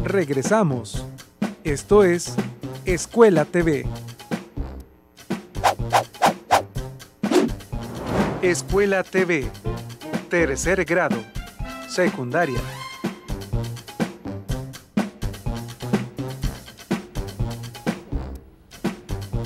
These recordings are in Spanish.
Regresamos. Esto es Escuela TV. Escuela TV. Tercer grado. Secundaria.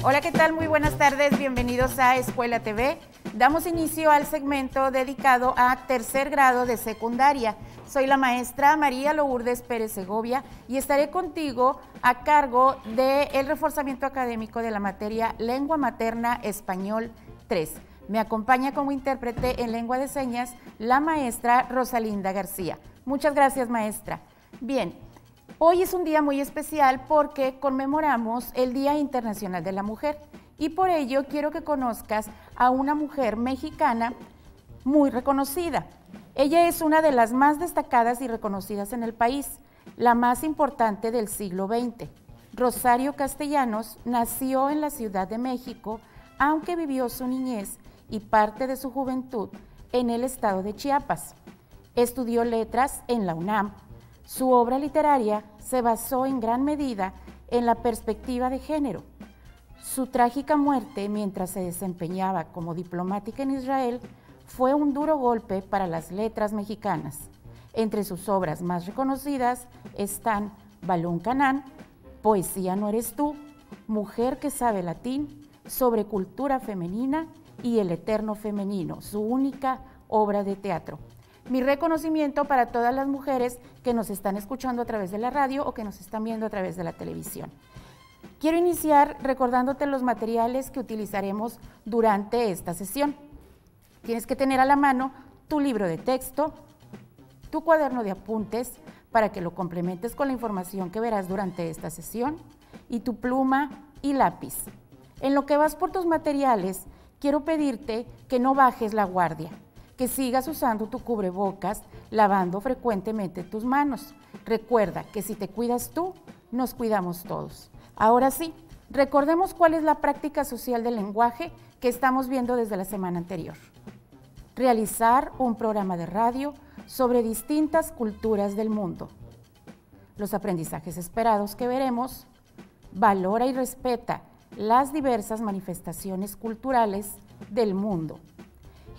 Hola, ¿qué tal? Muy buenas tardes, bienvenidos a Escuela TV. Damos inicio al segmento dedicado a tercer grado de secundaria. Soy la maestra María Lourdes Pérez Segovia y estaré contigo a cargo del reforzamiento académico de la materia Lengua Materna Español 3. Me acompaña como intérprete en lengua de señas la maestra Rosalinda García. Muchas gracias, maestra. Bien. Hoy es un día muy especial porque conmemoramos el Día Internacional de la Mujer y por ello quiero que conozcas a una mujer mexicana muy reconocida. Ella es una de las más destacadas y reconocidas en el país, la más importante del siglo XX. Rosario Castellanos nació en la Ciudad de México, aunque vivió su niñez y parte de su juventud en el estado de Chiapas. Estudió letras en la UNAM. Su obra literaria se basó en gran medida en la perspectiva de género. Su trágica muerte mientras se desempeñaba como diplomática en Israel fue un duro golpe para las letras mexicanas. Entre sus obras más reconocidas están Balún Canán, Poesía no eres tú, Mujer que sabe latín, Sobre cultura femenina y El eterno femenino, su única obra de teatro. Mi reconocimiento para todas las mujeres que nos están escuchando a través de la radio o que nos están viendo a través de la televisión. Quiero iniciar recordándote los materiales que utilizaremos durante esta sesión. Tienes que tener a la mano tu libro de texto, tu cuaderno de apuntes para que lo complementes con la información que verás durante esta sesión y tu pluma y lápiz. En lo que vas por tus materiales, quiero pedirte que no bajes la guardia, que sigas usando tu cubrebocas, lavando frecuentemente tus manos. Recuerda que si te cuidas tú, nos cuidamos todos. Ahora sí, recordemos cuál es la práctica social del lenguaje que estamos viendo desde la semana anterior. Realizar un programa de radio sobre distintas culturas del mundo. Los aprendizajes esperados que veremos: valora y respeta las diversas manifestaciones culturales del mundo.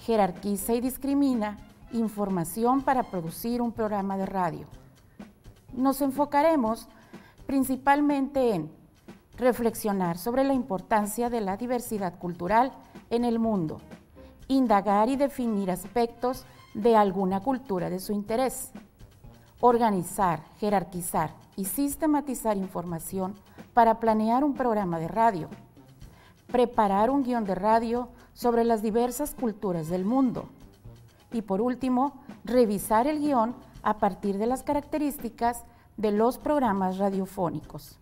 Jerarquiza y discrimina información para producir un programa de radio. Nos enfocaremos principalmente en reflexionar sobre la importancia de la diversidad cultural en el mundo, indagar y definir aspectos de alguna cultura de su interés, organizar, jerarquizar y sistematizar información para planear un programa de radio, preparar un guión de radio sobre las diversas culturas del mundo y, por último, revisar el guión a partir de las características de los programas radiofónicos.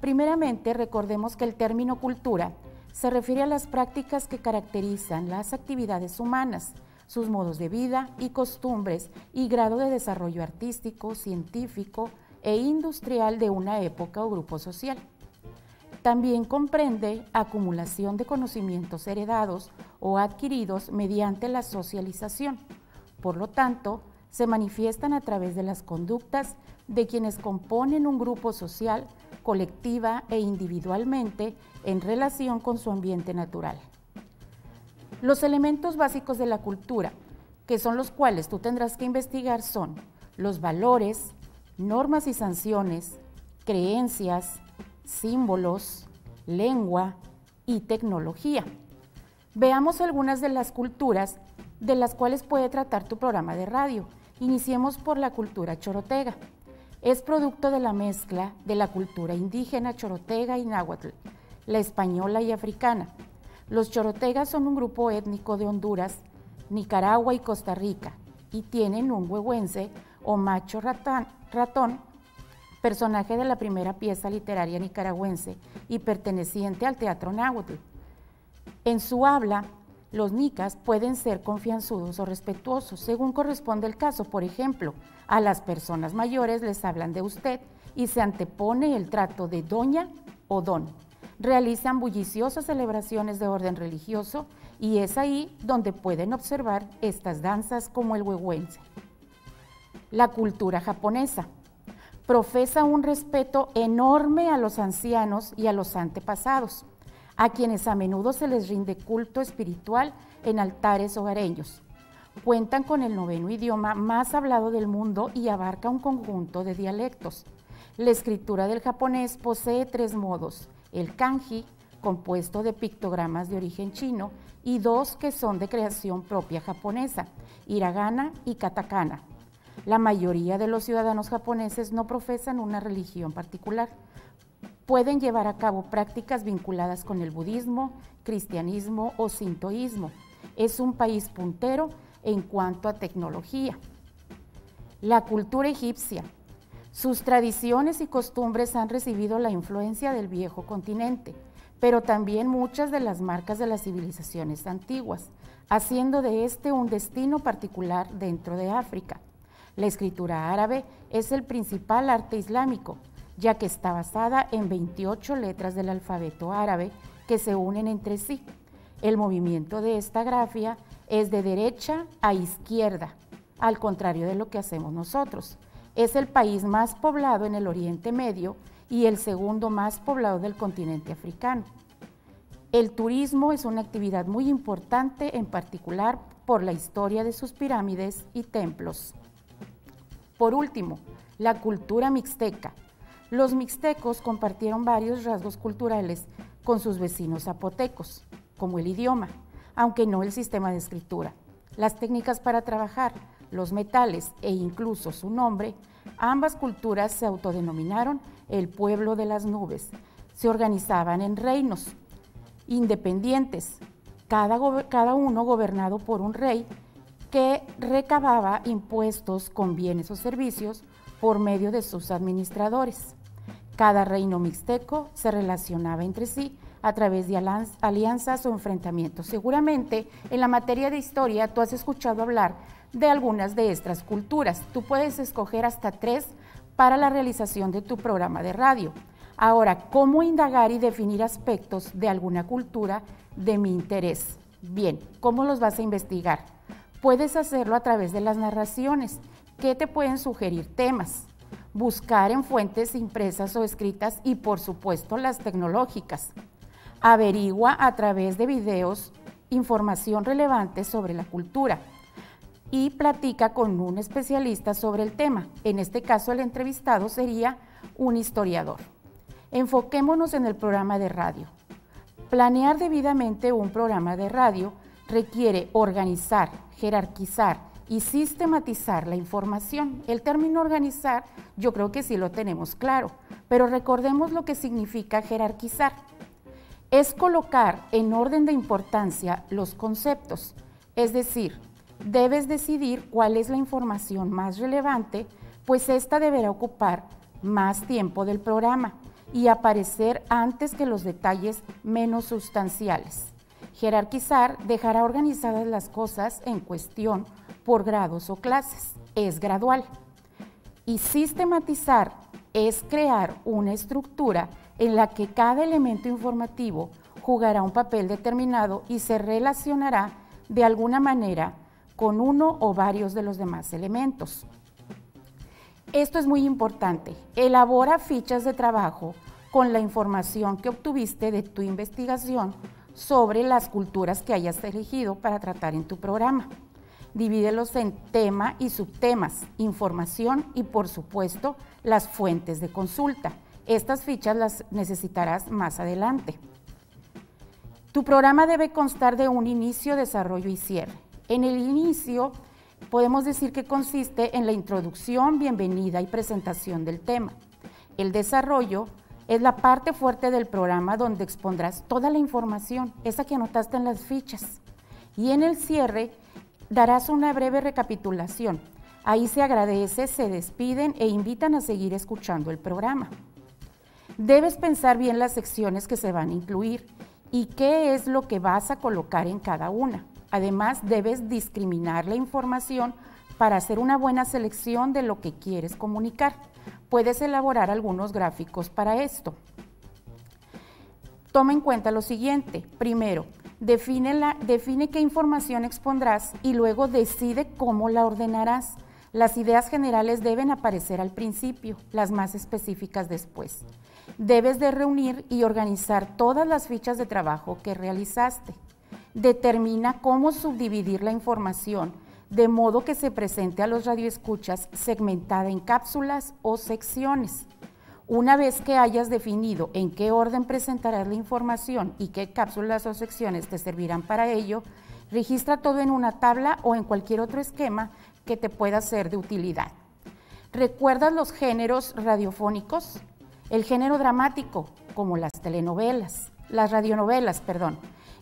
Primeramente, recordemos que el término cultura se refiere a las prácticas que caracterizan las actividades humanas, sus modos de vida y costumbres y grado de desarrollo artístico, científico e industrial de una época o grupo social. También comprende acumulación de conocimientos heredados o adquiridos mediante la socialización. Por lo tanto, se manifiestan a través de las conductas de quienes componen un grupo social, colectiva e individualmente en relación con su ambiente natural. Los elementos básicos de la cultura, que son los cuales tú tendrás que investigar, son los valores, normas y sanciones, creencias, símbolos, lengua y tecnología. Veamos algunas de las culturas de las cuales puede tratar tu programa de radio. Iniciemos por la cultura chorotega. Es producto de la mezcla de la cultura indígena chorotega y náhuatl, la española y africana. Los chorotegas son un grupo étnico de Honduras, Nicaragua y Costa Rica y tienen un huehuense o macho ratón, personaje de la primera pieza literaria nicaragüense y perteneciente al teatro náhuatl. En su habla, los nicas pueden ser confianzudos o respetuosos, según corresponde el caso. Por ejemplo, a las personas mayores les hablan de usted y se antepone el trato de doña o don. Realizan bulliciosas celebraciones de orden religioso y es ahí donde pueden observar estas danzas como el huehuense. La cultura japonesa. Profesa un respeto enorme a los ancianos y a los antepasados, a quienes a menudo se les rinde culto espiritual en altares hogareños. Cuentan con el 9º idioma más hablado del mundo y abarca un conjunto de dialectos. La escritura del japonés posee 3 modos: el kanji, compuesto de pictogramas de origen chino, y 2 que son de creación propia japonesa, hiragana y katakana. La mayoría de los ciudadanos japoneses no profesan una religión particular. Pueden llevar a cabo prácticas vinculadas con el budismo, cristianismo o sintoísmo. Es un país puntero en cuanto a tecnología. La cultura egipcia. Sus tradiciones y costumbres han recibido la influencia del viejo continente, pero también muchas de las marcas de las civilizaciones antiguas, haciendo de este un destino particular dentro de África. La escritura árabe es el principal arte islámico, ya que está basada en 28 letras del alfabeto árabe que se unen entre sí. El movimiento de esta grafía es de derecha a izquierda, al contrario de lo que hacemos nosotros. Es el país más poblado en el Oriente Medio y el segundo más poblado del continente africano. El turismo es una actividad muy importante, en particular por la historia de sus pirámides y templos. Por último, la cultura mixteca. Los mixtecos compartieron varios rasgos culturales con sus vecinos zapotecos, como el idioma, aunque no el sistema de escritura, las técnicas para trabajar, los metales e incluso su nombre. Ambas culturas se autodenominaron el pueblo de las nubes. Se organizaban en reinos independientes, cada uno gobernado por un rey que recababa impuestos con bienes o servicios por medio de sus administradores. Cada reino mixteco se relacionaba entre sí a través de alianzas o enfrentamientos. Seguramente en la materia de historia tú has escuchado hablar de algunas de estas culturas. Tú puedes escoger hasta 3 para la realización de tu programa de radio. Ahora, ¿cómo indagar y definir aspectos de alguna cultura de mi interés? Bien, ¿cómo los vas a investigar? Puedes hacerlo a través de las narraciones, que te pueden sugerir temas, buscar en fuentes impresas o escritas y, por supuesto, las tecnológicas. Averigua a través de videos información relevante sobre la cultura y platica con un especialista sobre el tema. En este caso, el entrevistado sería un historiador. Enfoquémonos en el programa de radio. Planear debidamente un programa de radio requiere organizar, jerarquizar y sistematizar la información. El término organizar yo creo que sí lo tenemos claro, pero recordemos lo que significa jerarquizar. Es colocar en orden de importancia los conceptos, es decir, debes decidir cuál es la información más relevante, pues esta deberá ocupar más tiempo del programa y aparecer antes que los detalles menos sustanciales. Jerarquizar dejará organizadas las cosas en cuestión por grados o clases, es gradual. Y sistematizar es crear una estructura en la que cada elemento informativo jugará un papel determinado y se relacionará de alguna manera con uno o varios de los demás elementos. Esto es muy importante. Elabora fichas de trabajo con la información que obtuviste de tu investigación sobre las culturas que hayas elegido para tratar en tu programa. Divídelos en tema y subtemas, información y, por supuesto, las fuentes de consulta. Estas fichas las necesitarás más adelante. Tu programa debe constar de un inicio, desarrollo y cierre. En el inicio podemos decir que consiste en la introducción, bienvenida y presentación del tema. El desarrollo es la parte fuerte del programa donde expondrás toda la información, esa que anotaste en las fichas. Y en el cierre darás una breve recapitulación. Ahí se agradece, se despiden e invitan a seguir escuchando el programa. Debes pensar bien las secciones que se van a incluir y qué es lo que vas a colocar en cada una. Además, debes discriminar la información para hacer una buena selección de lo que quieres comunicar. Puedes elaborar algunos gráficos para esto. Toma en cuenta lo siguiente. Primero, define qué información expondrás y luego decide cómo la ordenarás. Las ideas generales deben aparecer al principio, las más específicas después. Debes de reunir y organizar todas las fichas de trabajo que realizaste. Determina cómo subdividir la información de modo que se presente a los radioescuchas segmentada en cápsulas o secciones. Una vez que hayas definido en qué orden presentarás la información y qué cápsulas o secciones te servirán para ello, registra todo en una tabla o en cualquier otro esquema que te pueda ser de utilidad. ¿Recuerdas los géneros radiofónicos? El género dramático, como las radionovelas,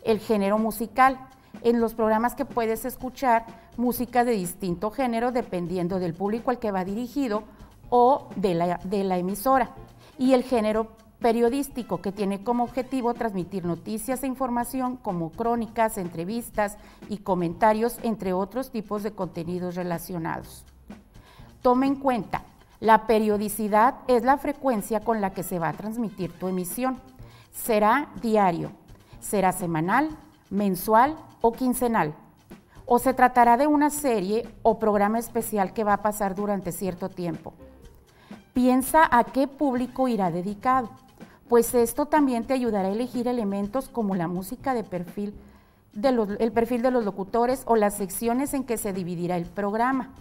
el género musical, en los programas que puedes escuchar música de distinto género dependiendo del público al que va dirigido o de la emisora, y el género periodístico, que tiene como objetivo transmitir noticias e información como crónicas, entrevistas y comentarios, entre otros tipos de contenidos relacionados. Toma en cuenta, la periodicidad es la frecuencia con la que se va a transmitir tu emisión. Será diario, será semanal, mensual o quincenal, o se tratará de una serie o programa especial que va a pasar durante cierto tiempo. Piensa a qué público irá dedicado, pues esto también te ayudará a elegir elementos como la música el perfil de los locutores o las secciones en que se dividirá el programa.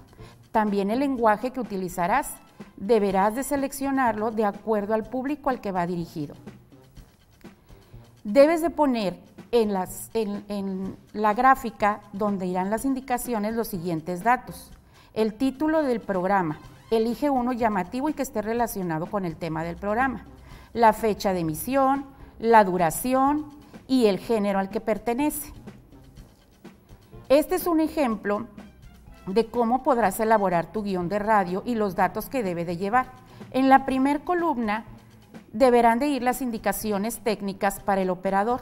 También el lenguaje que utilizarás, deberás de seleccionarlo de acuerdo al público al que va dirigido. Debes de poner en la gráfica donde irán las indicaciones los siguientes datos: el título del programa, elige uno llamativo y que esté relacionado con el tema del programa, la fecha de emisión, la duración y el género al que pertenece. Este es un ejemplo de cómo podrás elaborar tu guión de radio y los datos que debe de llevar. En la primer columna deberán de ir las indicaciones técnicas para el operador.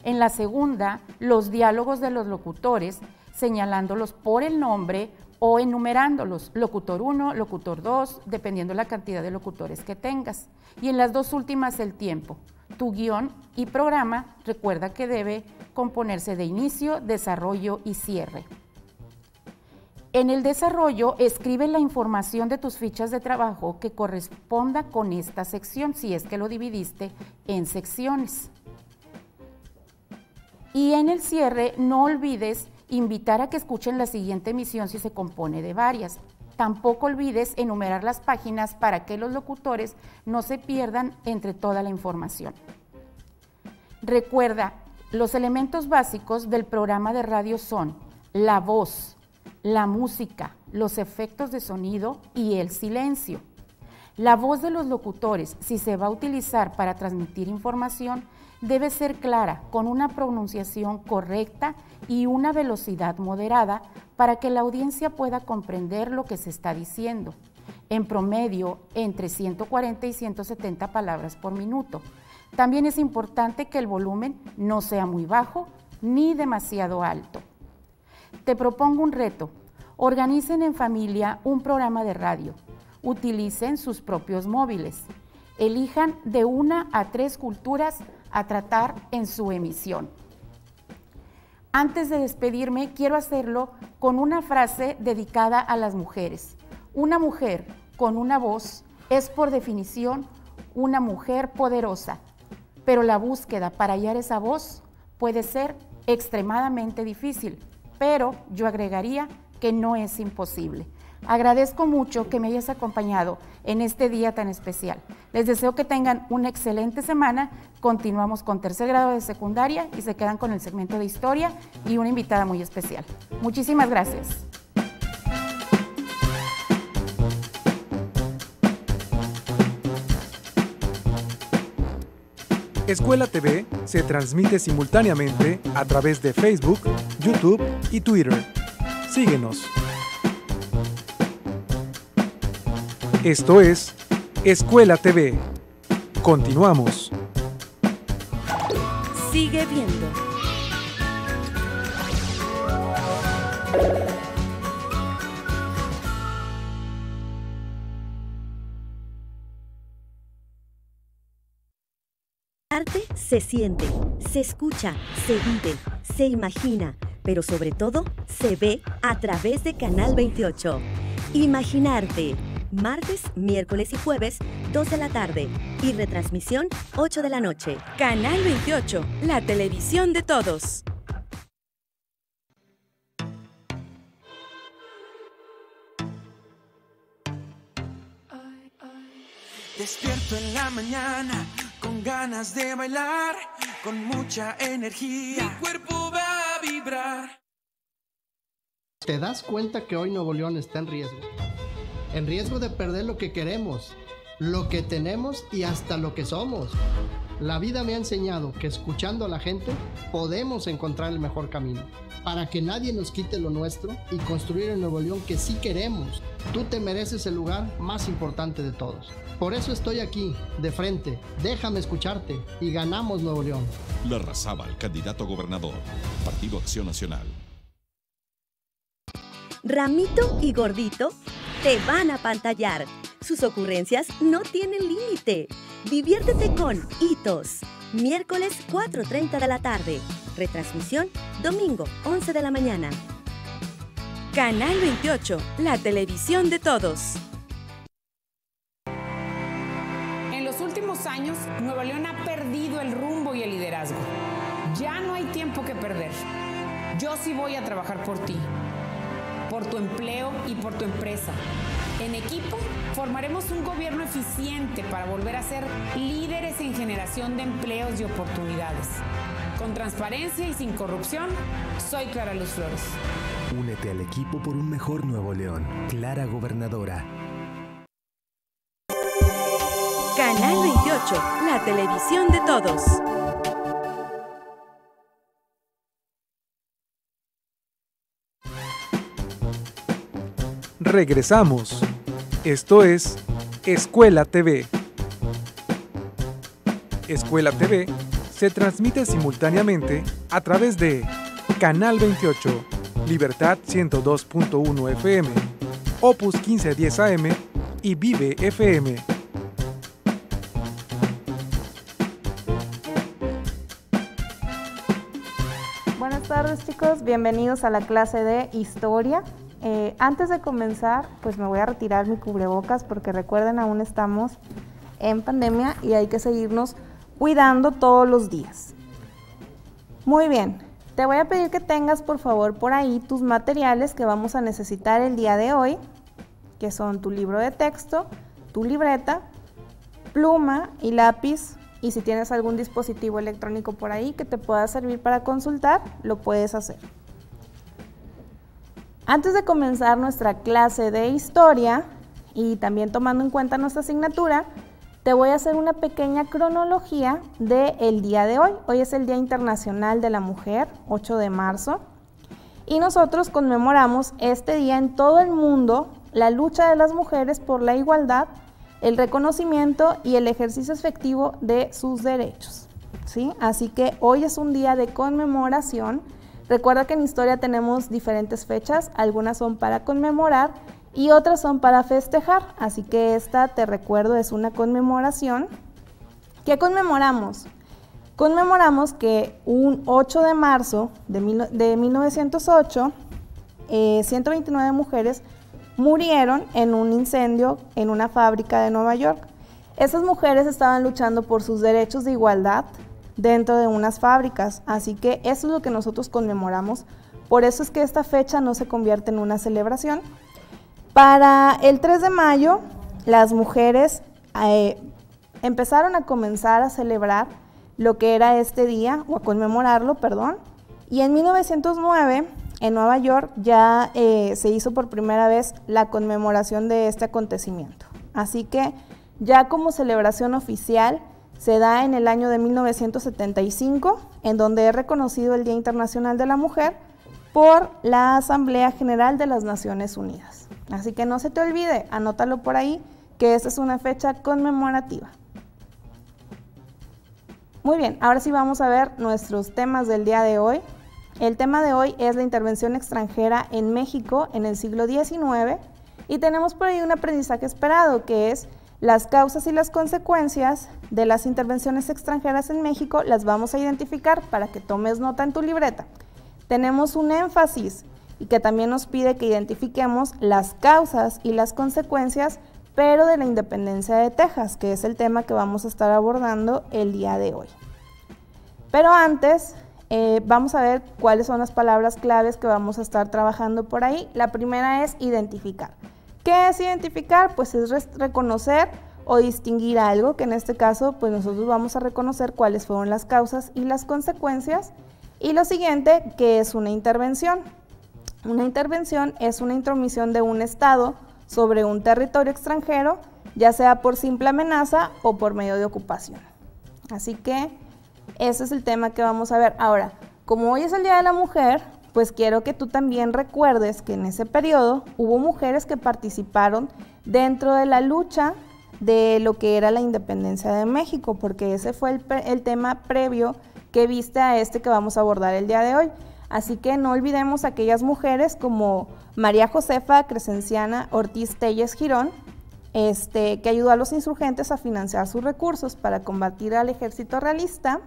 En la segunda, los diálogos de los locutores, señalándolos por el nombre o enumerándolos, locutor 1, locutor 2, dependiendo la cantidad de locutores que tengas. Y en las dos últimas, el tiempo. Tu guión y programa, recuerda que debe componerse de inicio, desarrollo y cierre. En el desarrollo, escribe la información de tus fichas de trabajo que corresponda con esta sección, si es que lo dividiste en secciones. Y en el cierre, no olvides invitar a que escuchen la siguiente emisión si se compone de varias. Tampoco olvides enumerar las páginas para que los locutores no se pierdan entre toda la información. Recuerda, los elementos básicos del programa de radio son la voz, la música, los efectos de sonido y el silencio. La voz de los locutores, si se va a utilizar para transmitir información, debe ser clara, con una pronunciación correcta y una velocidad moderada para que la audiencia pueda comprender lo que se está diciendo. En promedio, entre 140 y 170 palabras por minuto. También es importante que el volumen no sea muy bajo ni demasiado alto. Te propongo un reto. Organicen en familia un programa de radio. Utilicen sus propios móviles. Elijan de 1 a 3 culturas a tratar en su emisión. Antes de despedirme, quiero hacerlo con una frase dedicada a las mujeres. Una mujer con una voz es por definición una mujer poderosa, pero la búsqueda para hallar esa voz puede ser extremadamente difícil, pero yo agregaría que no es imposible. Agradezco mucho que me hayas acompañado en este día tan especial. Les deseo que tengan una excelente semana. Continuamos con tercer grado de secundaria y se quedan con el segmento de historia y una invitada muy especial. Muchísimas gracias. Escuela TV se transmite simultáneamente a través de Facebook, YouTube y Twitter. Síguenos. Esto es Escuela TV. Continuamos. Sigue viendo. Arte se siente, se escucha, se vive, se imagina, pero sobre todo se ve a través de Canal 28. Imaginarte. Martes, miércoles y jueves, 2 de la tarde. Y retransmisión, 8 de la noche. Canal 28, la televisión de todos. Despierto en la mañana con ganas de bailar, con mucha energía. Mi cuerpo va a vibrar. ¿Te das cuenta que hoy Nuevo León está en riesgo? En riesgo de perder lo que queremos, lo que tenemos y hasta lo que somos. La vida me ha enseñado que escuchando a la gente podemos encontrar el mejor camino para que nadie nos quite lo nuestro y construir el Nuevo León que sí queremos. Tú te mereces el lugar más importante de todos. Por eso estoy aquí, de frente. Déjame escucharte y ganamos Nuevo León. Larrazábal, candidato a gobernador. Partido Acción Nacional. Ramito y Gordito te van a pantallar. Sus ocurrencias no tienen límite. Diviértete con Hitos. Miércoles 4:30 de la tarde. Retransmisión domingo 11 de la mañana. Canal 28, la televisión de todos. En los últimos años, Nuevo León ha perdido el rumbo y el liderazgo. Ya no hay tiempo que perder. Yo sí voy a trabajar por ti, por tu empleo y por tu empresa. En equipo, formaremos un gobierno eficiente para volver a ser líderes en generación de empleos y oportunidades. Con transparencia y sin corrupción, soy Clara Luz Flores. Únete al equipo por un mejor Nuevo León. Clara Gobernadora. Canal 28, la televisión de todos. Regresamos. Esto es Escuela TV. Escuela TV se transmite simultáneamente a través de Canal 28, Libertad 102.1 FM, Opus 1510 AM y Vive FM. Buenas tardes, chicos, bienvenidos a la clase de Historia. Antes de comenzar, pues me voy a retirar mi cubrebocas porque recuerden, aún estamos en pandemia y hay que seguirnos cuidando todos los días. Muy bien, te voy a pedir que tengas por favor por ahí tus materiales que vamos a necesitar el día de hoy, que son tu libro de texto, tu libreta, pluma y lápiz, y si tienes algún dispositivo electrónico por ahí que te pueda servir para consultar, lo puedes hacer. Antes de comenzar nuestra clase de historia y también tomando en cuenta nuestra asignatura, te voy a hacer una pequeña cronología del día de hoy. Hoy es el Día Internacional de la Mujer, 8 de marzo, y nosotros conmemoramos este día en todo el mundo la lucha de las mujeres por la igualdad, el reconocimiento y el ejercicio efectivo de sus derechos, ¿sí? Así que hoy es un día de conmemoración. Recuerda que en historia tenemos diferentes fechas, algunas son para conmemorar y otras son para festejar, así que esta, te recuerdo, es una conmemoración. ¿Qué conmemoramos? Conmemoramos que un 8 de marzo de 1908, 129 mujeres murieron en un incendio en una fábrica de Nueva York. Esas mujeres estaban luchando por sus derechos de igualdad dentro de unas fábricas, así que eso es lo que nosotros conmemoramos. Por eso es que esta fecha no se convierte en una celebración. Para el 3 de mayo, las mujeres empezaron a comenzar a celebrar lo que era este día, o a conmemorarlo, perdón, y en 1909, en Nueva York, ya se hizo por primera vez la conmemoración de este acontecimiento. Así que ya como celebración oficial, se da en el año de 1975, en donde es reconocido el Día Internacional de la Mujer por la Asamblea General de las Naciones Unidas. Así que no se te olvide, anótalo por ahí, que esta es una fecha conmemorativa. Muy bien, ahora sí vamos a ver nuestros temas del día de hoy. El tema de hoy es la intervención extranjera en México en el siglo XIX y tenemos por ahí un aprendizaje esperado, que es las causas y las consecuencias de las intervenciones extranjeras en México. Las vamos a identificar para que tomes nota en tu libreta. Tenemos un énfasis y que también nos pide que identifiquemos las causas y las consecuencias, pero de la independencia de Texas, que es el tema que vamos a estar abordando el día de hoy. Pero antes, vamos a ver cuáles son las palabras claves que vamos a estar trabajando por ahí. La primera es identificar. ¿Qué es identificar? Pues es reconocer o distinguir algo, que en este caso pues nosotros vamos a reconocer cuáles fueron las causas y las consecuencias. Y lo siguiente, que es una intervención. Una intervención es una intromisión de un Estado sobre un territorio extranjero, ya sea por simple amenaza o por medio de ocupación. Así que ese es el tema que vamos a ver. Ahora, como hoy es el Día de la Mujer, pues quiero que tú también recuerdes que en ese periodo hubo mujeres que participaron dentro de la lucha de lo que era la independencia de México, porque ese fue el tema previo que viste a este que vamos a abordar el día de hoy. Así que no olvidemos a aquellas mujeres como María Josefa Crescenciana Ortiz Telles Girón, que ayudó a los insurgentes a financiar sus recursos para combatir al ejército realista,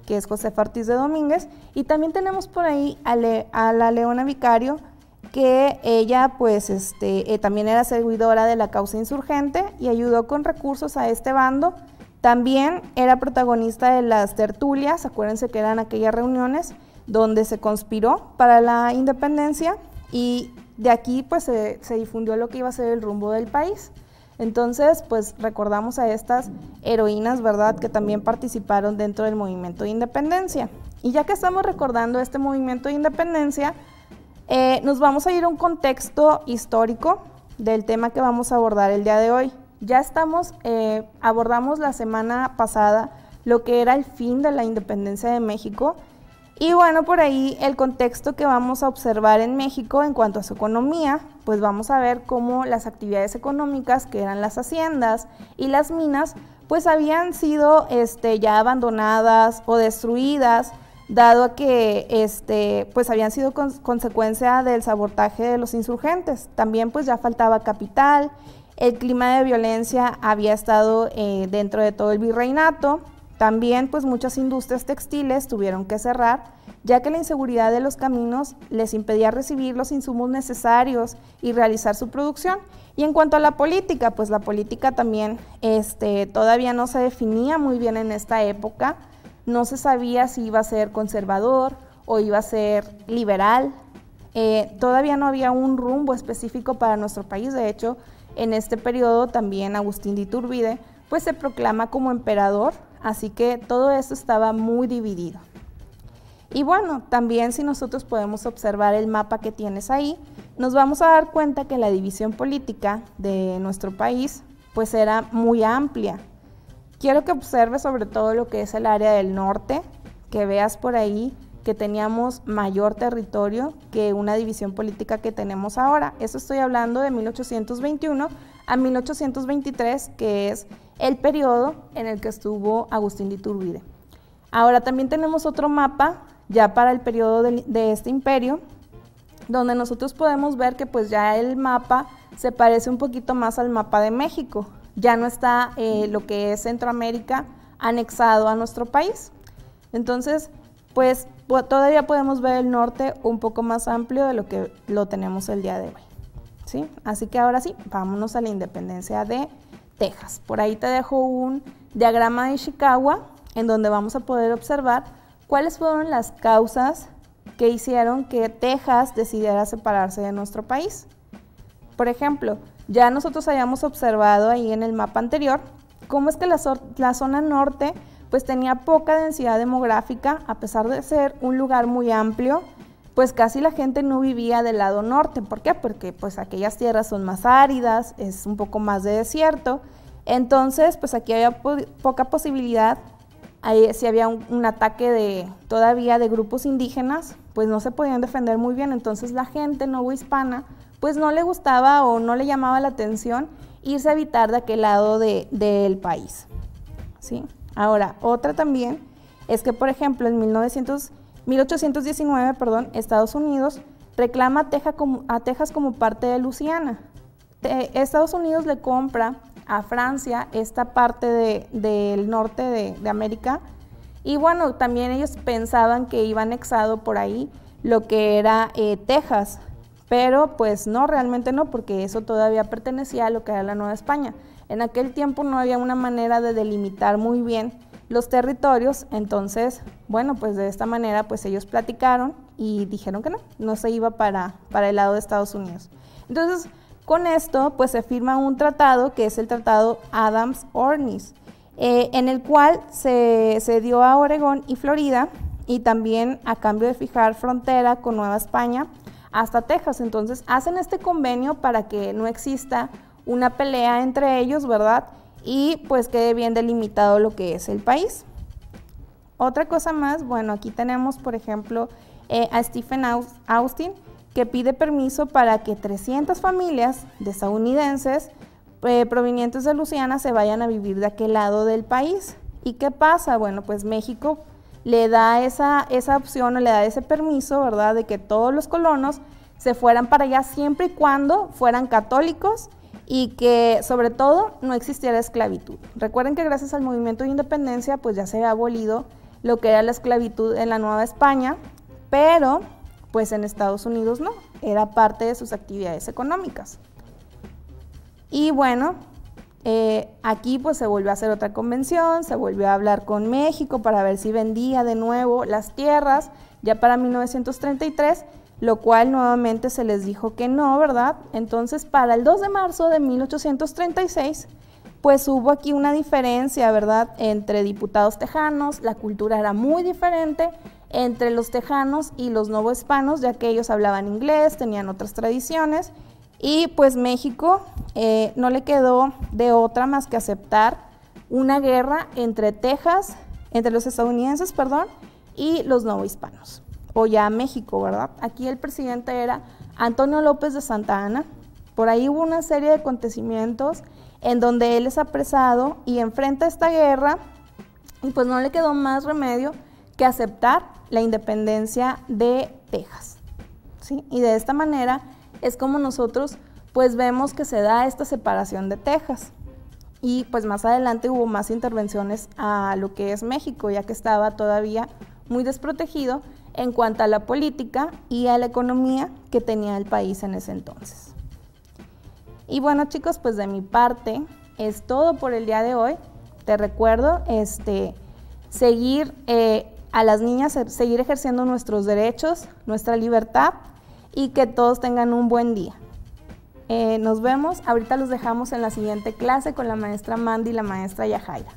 que es Josefa Ortiz de Domínguez, y también tenemos por ahí a la Leona Vicario, que ella pues también era seguidora de la causa insurgente y ayudó con recursos a este bando. También era protagonista de las tertulias, acuérdense que eran aquellas reuniones donde se conspiró para la independencia y de aquí pues se difundió lo que iba a ser el rumbo del país. Entonces, pues recordamos a estas heroínas, ¿verdad?, que también participaron dentro del movimiento de independencia. Y ya que estamos recordando este movimiento de independencia, nos vamos a ir a un contexto histórico del tema que vamos a abordar el día de hoy. Ya abordamos la semana pasada lo que era el fin de la independencia de México. Y bueno, por ahí el contexto que vamos a observar en México en cuanto a su economía, pues vamos a ver cómo las actividades económicas, que eran las haciendas y las minas, pues habían sido ya abandonadas o destruidas, dado a que pues habían sido consecuencia del sabotaje de los insurgentes. También pues ya faltaba capital, el clima de violencia había estado dentro de todo el virreinato. También pues muchas industrias textiles tuvieron que cerrar, ya que la inseguridad de los caminos les impedía recibir los insumos necesarios y realizar su producción. Y en cuanto a la política, pues la política también todavía no se definía muy bien en esta época, no se sabía si iba a ser conservador o iba a ser liberal, todavía no había un rumbo específico para nuestro país. De hecho, en este periodo también Agustín de Iturbide pues se proclama como emperador, así que todo eso estaba muy dividido. Y bueno, también si nosotros podemos observar el mapa que tienes ahí, nos vamos a dar cuenta que la división política de nuestro país pues era muy amplia. Quiero que observes sobre todo lo que es el área del norte, que veas por ahí que teníamos mayor territorio que una división política que tenemos ahora. Eso estoy hablando de 1821 a 1823, que es el periodo en el que estuvo Agustín de Iturbide. Ahora también tenemos otro mapa ya para el periodo de este imperio, donde nosotros podemos ver que pues ya el mapa se parece un poquito más al mapa de México. Ya no está lo que es Centroamérica anexado a nuestro país. Entonces, pues todavía podemos ver el norte un poco más amplio de lo que lo tenemos el día de hoy, ¿sí? Así que ahora sí, vámonos a la independencia de Texas. Por ahí te dejo un diagrama de Ishikawa en donde vamos a poder observar cuáles fueron las causas que hicieron que Texas decidiera separarse de nuestro país. Por ejemplo, ya nosotros habíamos observado ahí en el mapa anterior cómo es que la zona norte pues tenía poca densidad demográfica, a pesar de ser un lugar muy amplio, pues casi la gente no vivía del lado norte. ¿Por qué? Porque pues aquellas tierras son más áridas, es un poco más de desierto, entonces pues aquí había poca posibilidad. Ahí, si había un ataque todavía de grupos indígenas, pues no se podían defender muy bien, entonces la gente novohispana pues no le gustaba o no le llamaba la atención irse a habitar de aquel lado del país, ¿sí? Ahora, otra también es que, por ejemplo, en 1819, Estados Unidos reclama a Texas como parte de Luisiana. Estados Unidos le compra a Francia esta parte del norte de América, y bueno, también ellos pensaban que iba anexado por ahí lo que era Texas, pero pues no, realmente no, porque eso todavía pertenecía a lo que era la Nueva España. En aquel tiempo no había una manera de delimitar muy bien los territorios, entonces, bueno, pues de esta manera pues ellos platicaron y dijeron que no se iba para el lado de Estados Unidos. Entonces, con esto pues se firma un tratado que es el Tratado Adams-Onis, en el cual se dio a Oregón y Florida, y también a cambio de fijar frontera con Nueva España hasta Texas. Entonces hacen este convenio para que no exista una pelea entre ellos, ¿verdad? Y pues quede bien delimitado lo que es el país. Otra cosa más, bueno, aquí tenemos por ejemplo a Stephen Austin, que pide permiso para que 300 familias de estadounidenses provenientes de Luisiana se vayan a vivir de aquel lado del país. ¿Y qué pasa? Bueno, pues México le da esa opción o le da ese permiso, ¿verdad?, de que todos los colonos se fueran para allá siempre y cuando fueran católicos y que sobre todo no existiera esclavitud. Recuerden que gracias al movimiento de independencia pues ya se había abolido lo que era la esclavitud en la Nueva España, pero pues en Estados Unidos no, era parte de sus actividades económicas. Y bueno, aquí pues se volvió a hacer otra convención, se volvió a hablar con México para ver si vendía de nuevo las tierras, ya para 1933, lo cual nuevamente se les dijo que no, ¿verdad? Entonces para el 2 de marzo de 1836, pues hubo aquí una diferencia, ¿verdad?, entre diputados tejanos, la cultura era muy diferente entre los tejanos y los novohispanos, ya que ellos hablaban inglés, tenían otras tradiciones, y pues México no le quedó de otra más que aceptar una guerra entre los estadounidenses, y los novohispanos, o ya México, ¿verdad? Aquí el presidente era Antonio López de Santa Anna. Por ahí hubo una serie de acontecimientos en donde él es apresado y enfrenta esta guerra, y pues no le quedó más remedio que aceptar la independencia de Texas, ¿sí? Y de esta manera es como nosotros pues vemos que se da esta separación de Texas, y pues más adelante hubo más intervenciones a lo que es México, ya que estaba todavía muy desprotegido en cuanto a la política y a la economía que tenía el país en ese entonces. Y bueno, chicos, pues de mi parte es todo por el día de hoy. Te recuerdo seguir a las niñas, seguir ejerciendo nuestros derechos, nuestra libertad, y que todos tengan un buen día. Nos vemos, ahorita los dejamos en la siguiente clase con la maestra Mandy y la maestra Yajaira.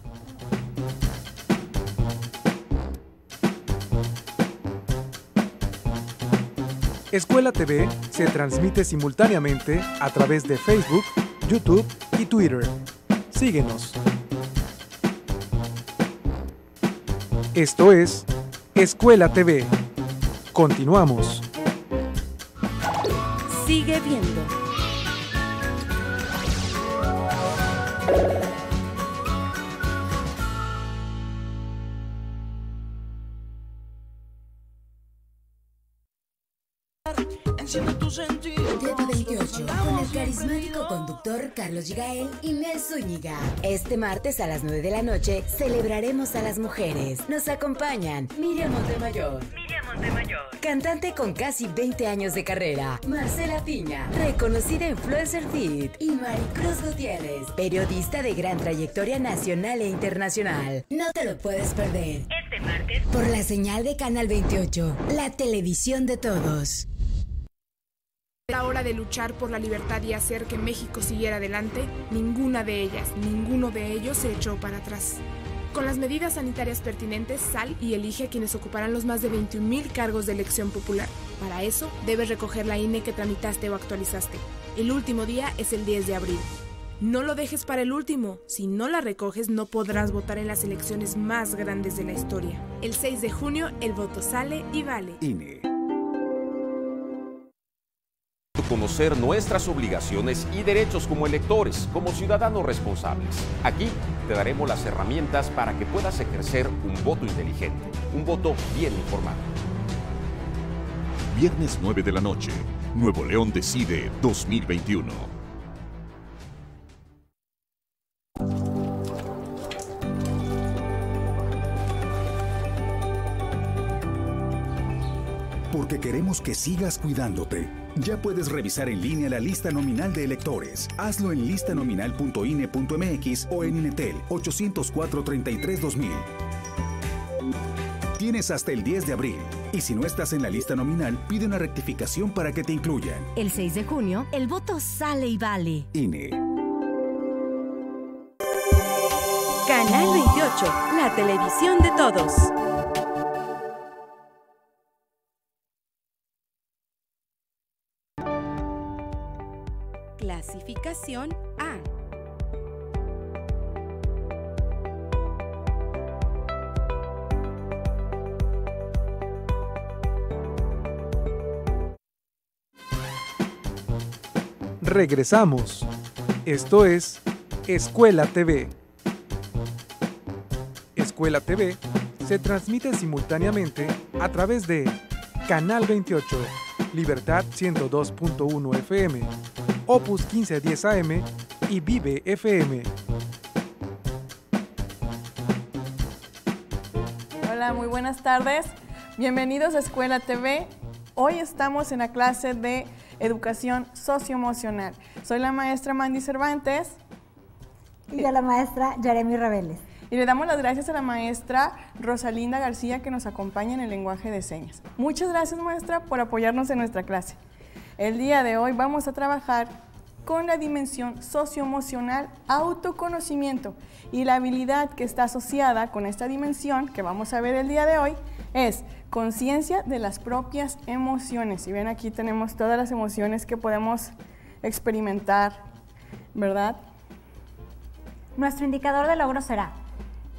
Escuela TV se transmite simultáneamente a través de Facebook, YouTube y Twitter. Síguenos. Esto es Escuela TV. Continuamos. Sigue viendo. Dedo 28, con el carismático conductor Carlos Gigael y Mel Zúñiga. Este martes a las 9 de la noche celebraremos a las mujeres. Nos acompañan Miriam Montemayor, cantante con casi 20 años de carrera, Marcela Piña, reconocida influencer fit, y Maricruz Gutiérrez, periodista de gran trayectoria nacional e internacional. No te lo puedes perder. Este martes, por la señal de Canal 28, la televisión de todos. La hora de luchar por la libertad y hacer que México siguiera adelante, ninguna de ellas, ninguno de ellos se echó para atrás. Con las medidas sanitarias pertinentes, sal y elige a quienes ocuparán los más de 21,000 cargos de elección popular. Para eso, debes recoger la INE que tramitaste o actualizaste. El último día es el 10 de abril. No lo dejes para el último. Si no la recoges, no podrás votar en las elecciones más grandes de la historia. El 6 de junio, el voto sale y vale. INE. Conocer nuestras obligaciones y derechos como electores, como ciudadanos responsables. Aquí te daremos las herramientas para que puedas ejercer un voto inteligente, un voto bien informado. Viernes 9 de la noche, Nuevo León Decide 2021. porque queremos que sigas cuidándote. Ya puedes revisar en línea la lista nominal de electores. Hazlo en listanominal.ine.mx o en Inetel 804-33-2000. Tienes hasta el 10 de abril. Y si no estás en la lista nominal, pide una rectificación para que te incluyan. El 6 de junio, el voto sale y vale. INE. Canal 28, la televisión de todos. Clasificación A. Regresamos. Esto es Escuela TV. Escuela TV se transmite simultáneamente a través de Canal 28, Libertad 102.1 FM, Opus 1510 AM y Vive FM. Hola, muy buenas tardes. Bienvenidos a Escuela TV. Hoy estamos en la clase de Educación Socioemocional. Soy la maestra Mandy Cervantes. Y yo la maestra Yaremi Rebeles. Y le damos las gracias a la maestra Rosalinda García que nos acompaña en el lenguaje de señas. Muchas gracias, maestra, por apoyarnos en nuestra clase. El día de hoy vamos a trabajar con la dimensión socioemocional, autoconocimiento, y la habilidad que está asociada con esta dimensión que vamos a ver el día de hoy es conciencia de las propias emociones. Y ven, aquí tenemos todas las emociones que podemos experimentar, ¿verdad? Nuestro indicador de logro será: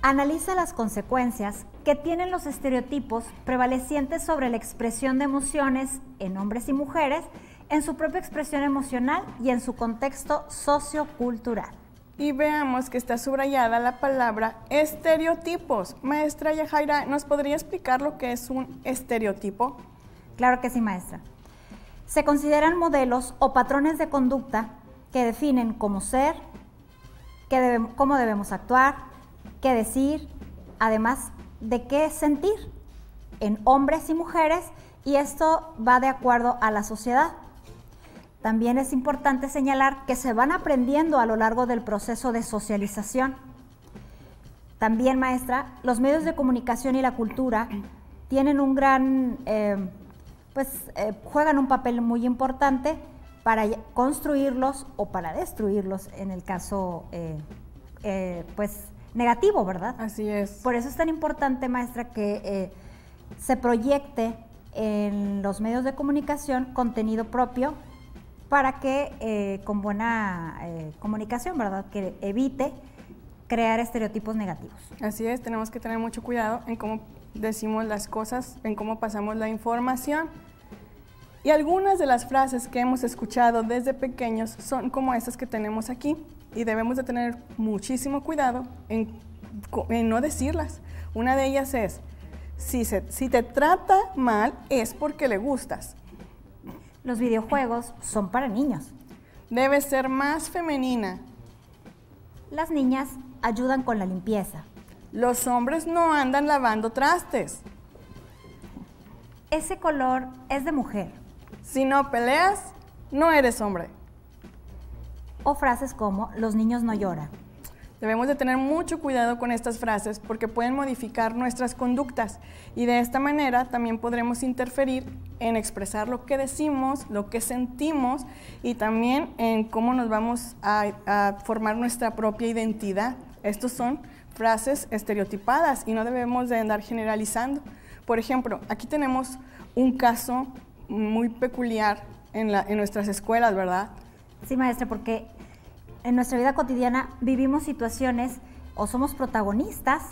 analiza las consecuencias que tienen los estereotipos prevalecientes sobre la expresión de emociones en hombres y mujeres, en su propia expresión emocional y en su contexto sociocultural. Y veamos que está subrayada la palabra estereotipos. Maestra Yajaira, ¿nos podría explicar lo que es un estereotipo? Claro que sí, maestra. Se consideran modelos o patrones de conducta que definen cómo ser, cómo debemos actuar, qué decir, además de qué sentir en hombres y mujeres, y esto va de acuerdo a la sociedad. También es importante señalar que se van aprendiendo a lo largo del proceso de socialización. También, maestra, los medios de comunicación y la cultura tienen un gran, juegan un papel muy importante para construirlos o para destruirlos en el caso, negativo, ¿verdad? Así es. Por eso es tan importante, maestra, que se proyecte en los medios de comunicación contenido propio para que con buena comunicación, ¿verdad?, que evite crear estereotipos negativos. Así es, tenemos que tener mucho cuidado en cómo decimos las cosas, en cómo pasamos la información. Y algunas de las frases que hemos escuchado desde pequeños son como estas que tenemos aquí, y debemos de tener muchísimo cuidado en no decirlas. Una de ellas es: si te trata mal es porque le gustas. Los videojuegos son para niños. Debes ser más femenina. Las niñas ayudan con la limpieza. Los hombres no andan lavando trastes. Ese color es de mujer. Si no peleas, no eres hombre. O frases como: los niños no lloran. Debemos de tener mucho cuidado con estas frases porque pueden modificar nuestras conductas, y de esta manera también podremos interferir en expresar lo que decimos, lo que sentimos, y también en cómo nos vamos a formar nuestra propia identidad. Estos son frases estereotipadas y no debemos de andar generalizando. Por ejemplo, aquí tenemos un caso muy peculiar en nuestras escuelas, ¿verdad? Sí, maestra, porque en nuestra vida cotidiana vivimos situaciones o somos protagonistas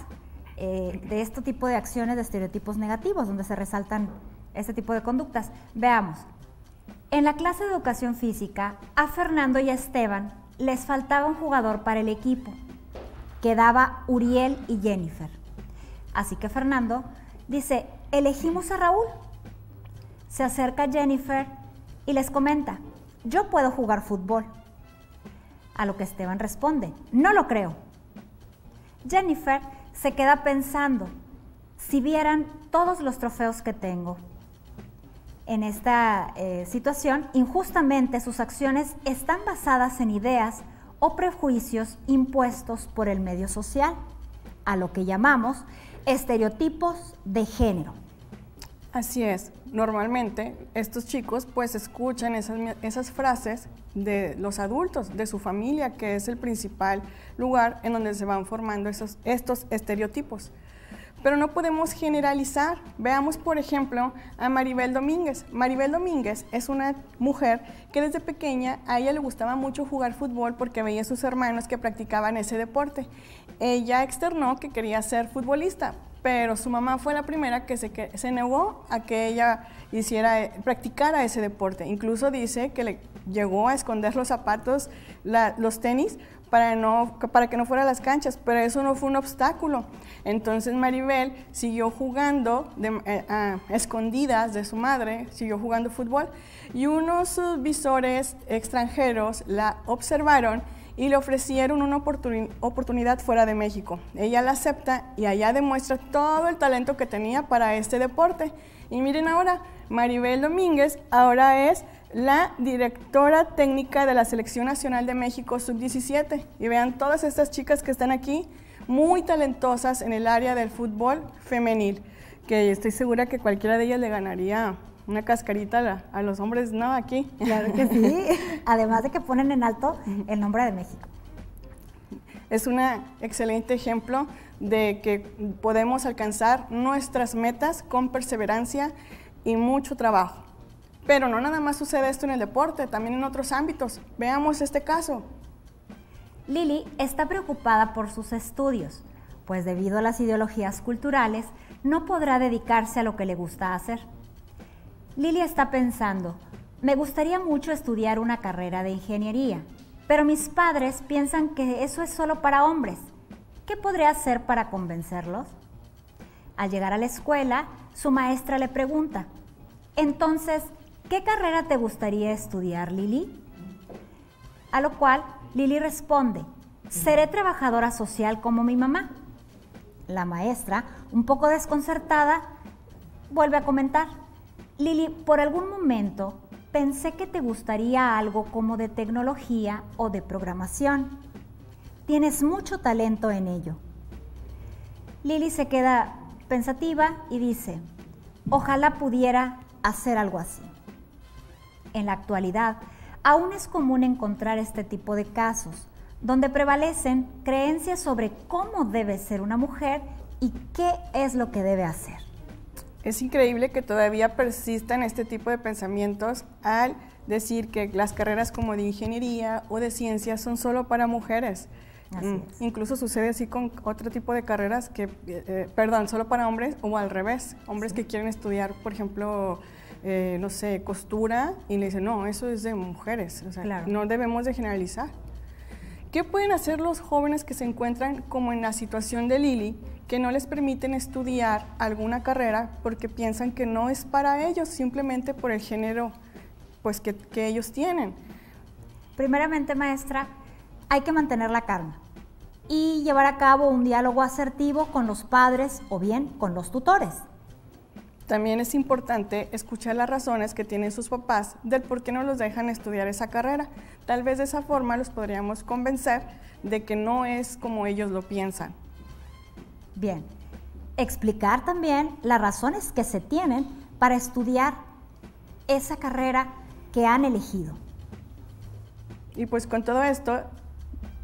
de este tipo de acciones de estereotipos negativos, donde se resaltan este tipo de conductas. Veamos, en la clase de educación física, a Fernando y a Esteban les faltaba un jugador para el equipo. Quedaba Uriel y Jennifer. Así que Fernando dice: elegimos a Raúl. Se acerca Jennifer y les comenta: yo puedo jugar fútbol. A lo que Esteban responde: no lo creo. Jennifer se queda pensando: si vieran todos los trofeos que tengo. en esta situación, injustamente sus acciones están basadas en ideas o prejuicios impuestos por el medio social, a lo que llamamos estereotipos de género. Así es, normalmente estos chicos pues escuchan esas frases de los adultos, de su familia, que es el principal lugar en donde se van formando estos estereotipos. Pero no podemos generalizar. Veamos, por ejemplo, a Maribel Domínguez. Maribel Domínguez es una mujer que desde pequeña a ella le gustaba mucho jugar fútbol porque veía a sus hermanos que practicaban ese deporte. Ella externó que quería ser futbolista, pero su mamá fue la primera que se negó a que ella practicara ese deporte. Incluso dice que le llegó a esconder los zapatos, los tenis, para que no fuera a las canchas, pero eso no fue un obstáculo. Entonces Maribel siguió jugando a escondidas de su madre, siguió jugando fútbol, y unos visores extranjeros la observaron y le ofrecieron una oportunidad fuera de México. Ella la acepta y allá demuestra todo el talento que tenía para este deporte. Y miren ahora, Maribel Domínguez ahora es la directora técnica de la Selección Nacional de México Sub-17. Y vean todas estas chicas que están aquí, muy talentosas en el área del fútbol femenil, que estoy segura que cualquiera de ellas le ganaría una cascarita a los hombres, ¿no? Aquí. Claro que sí, además de que ponen en alto el nombre de México. Es un excelente ejemplo de que podemos alcanzar nuestras metas con perseverancia y mucho trabajo. Pero no nada más sucede esto en el deporte, también en otros ámbitos. Veamos este caso. Lili está preocupada por sus estudios, pues debido a las ideologías culturales no podrá dedicarse a lo que le gusta hacer. Lili está pensando, me gustaría mucho estudiar una carrera de ingeniería, pero mis padres piensan que eso es solo para hombres. ¿Qué podré hacer para convencerlos? Al llegar a la escuela, su maestra le pregunta, entonces, ¿qué carrera te gustaría estudiar, Lili? A lo cual Lili responde, seré trabajadora social como mi mamá. La maestra, un poco desconcertada, vuelve a comentar, Lili, por algún momento pensé que te gustaría algo como de tecnología o de programación. Tienes mucho talento en ello. Lili se queda pensativa y dice, ojalá pudiera hacer algo así. En la actualidad, aún es común encontrar este tipo de casos, donde prevalecen creencias sobre cómo debe ser una mujer y qué es lo que debe hacer. Es increíble que todavía persistan este tipo de pensamientos al decir que las carreras como de ingeniería o de ciencias son solo para mujeres. Incluso sucede así con otro tipo de carreras que, solo para hombres o al revés. Hombres que quieren estudiar, por ejemplo, no sé, costura y le dicen, no, eso es de mujeres. O sea, claro, no debemos de generalizar. ¿Qué pueden hacer los jóvenes que se encuentran como en la situación de Lili, que no les permiten estudiar alguna carrera porque piensan que no es para ellos, simplemente por el género pues, que ellos tienen? Primeramente, maestra, hay que mantener la calma y llevar a cabo un diálogo asertivo con los padres o bien con los tutores. También es importante escuchar las razones que tienen sus papás del por qué no los dejan estudiar esa carrera. Tal vez de esa forma los podríamos convencer de que no es como ellos lo piensan. Bien, explicar también las razones que se tienen para estudiar esa carrera que han elegido. Y pues con todo esto,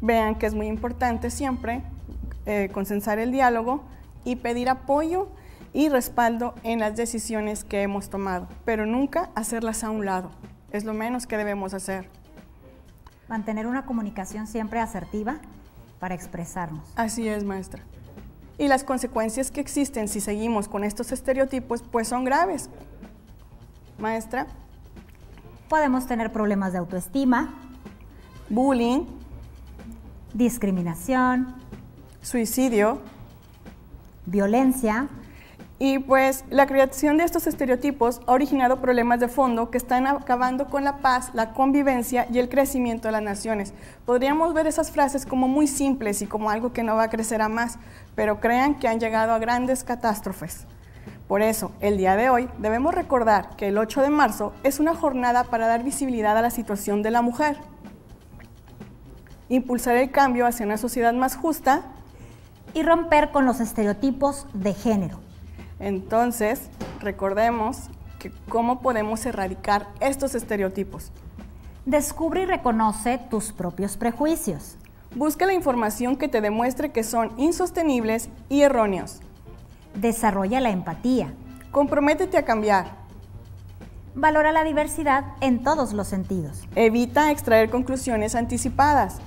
vean que es muy importante siempre consensar el diálogo y pedir apoyo y respaldo en las decisiones que hemos tomado, pero nunca hacerlas a un lado. Es lo menos que debemos hacer. Mantener una comunicación siempre asertiva para expresarnos. Así es, maestra. Y las consecuencias que existen si seguimos con estos estereotipos, pues son graves. Maestra. Podemos tener problemas de autoestima, bullying, discriminación, suicidio, violencia. Y pues la creación de estos estereotipos ha originado problemas de fondo que están acabando con la paz, la convivencia y el crecimiento de las naciones. Podríamos ver esas frases como muy simples y como algo que no va a crecer a más, pero crean que han llegado a grandes catástrofes. Por eso, el día de hoy debemos recordar que el 8 de marzo es una jornada para dar visibilidad a la situación de la mujer, impulsar el cambio hacia una sociedad más justa y romper con los estereotipos de género. Entonces, recordemos que cómo podemos erradicar estos estereotipos. Descubre y reconoce tus propios prejuicios. Busca la información que te demuestre que son insostenibles y erróneos. Desarrolla la empatía. Comprométete a cambiar. Valora la diversidad en todos los sentidos. Evita extraer conclusiones anticipadas.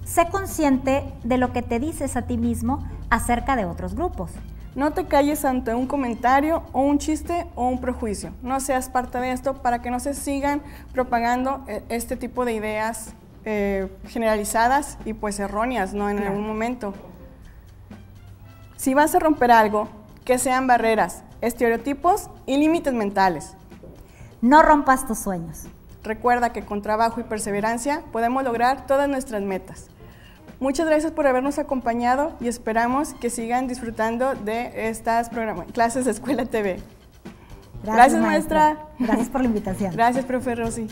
Sé consciente de lo que te dices a ti mismo acerca de otros grupos. No te calles ante un comentario o un chiste o un prejuicio. No seas parte de esto para que no se sigan propagando este tipo de ideas generalizadas y pues erróneas, ¿no? En algún momento. Si vas a romper algo, que sean barreras, estereotipos y límites mentales. No rompas tus sueños. Recuerda que con trabajo y perseverancia podemos lograr todas nuestras metas. Muchas gracias por habernos acompañado y esperamos que sigan disfrutando de estas clases de Escuela TV. Gracias, maestra. Gracias por la invitación. Gracias, profe Rosy.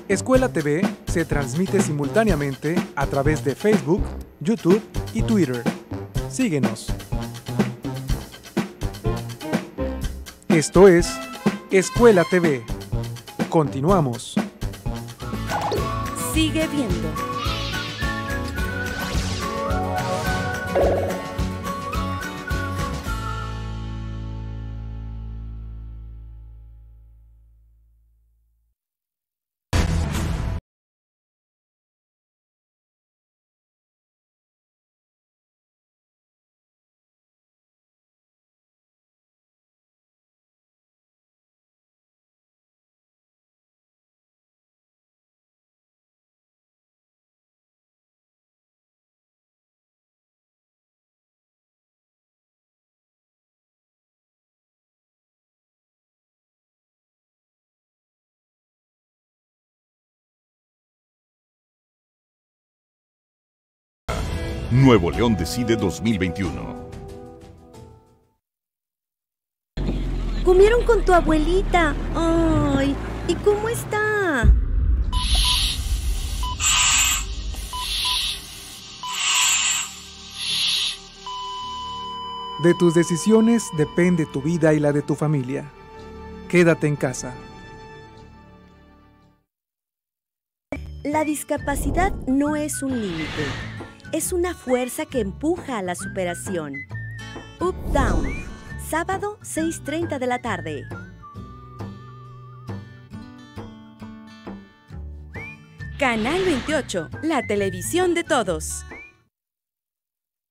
Escuela TV se transmite simultáneamente a través de Facebook, YouTube y Twitter. Síguenos. Esto es Escuela TV. Continuamos. Sigue viendo. Nuevo León Decide 2021. Comieron con tu abuelita. Ay, ¿y cómo está? De tus decisiones depende tu vida y la de tu familia. Quédate en casa. La discapacidad no es un límite. Es una fuerza que empuja a la superación. Up Down, sábado 6:30 de la tarde. Canal 28, la televisión de todos.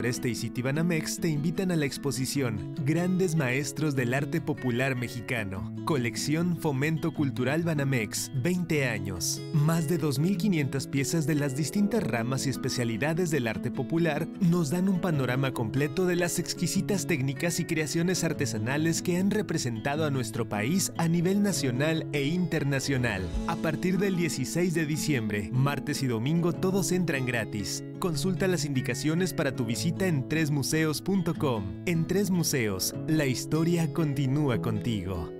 Este y Citibanamex te invitan a la exposición Grandes Maestros del Arte Popular Mexicano. Colección Fomento Cultural Banamex, 20 años. Más de 2.500 piezas de las distintas ramas y especialidades del arte popular nos dan un panorama completo de las exquisitas técnicas y creaciones artesanales que han representado a nuestro país a nivel nacional e internacional. A partir del 16 de diciembre, martes y domingo todos entran gratis. Consulta las indicaciones para tu visita en tresmuseos.com. En Tres Museos, la historia continúa contigo.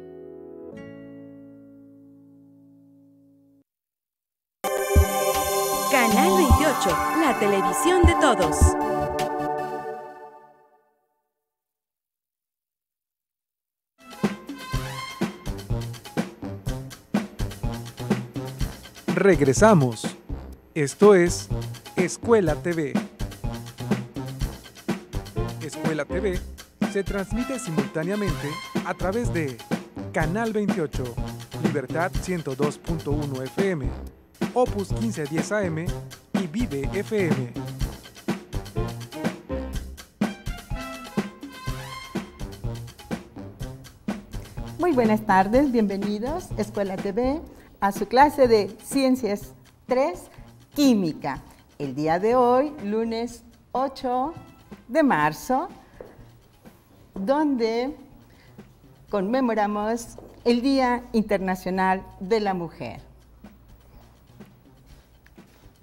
Canal 28, la televisión de todos. Regresamos. Esto es Escuela TV. Escuela TV se transmite simultáneamente a través de Canal 28, Libertad 102.1 FM, Opus 1510 AM y Vive FM. Muy buenas tardes, bienvenidos Escuela TV a su clase de Ciencias 3, Química. El día de hoy, lunes 8 de marzo, donde conmemoramos el Día Internacional de la Mujer.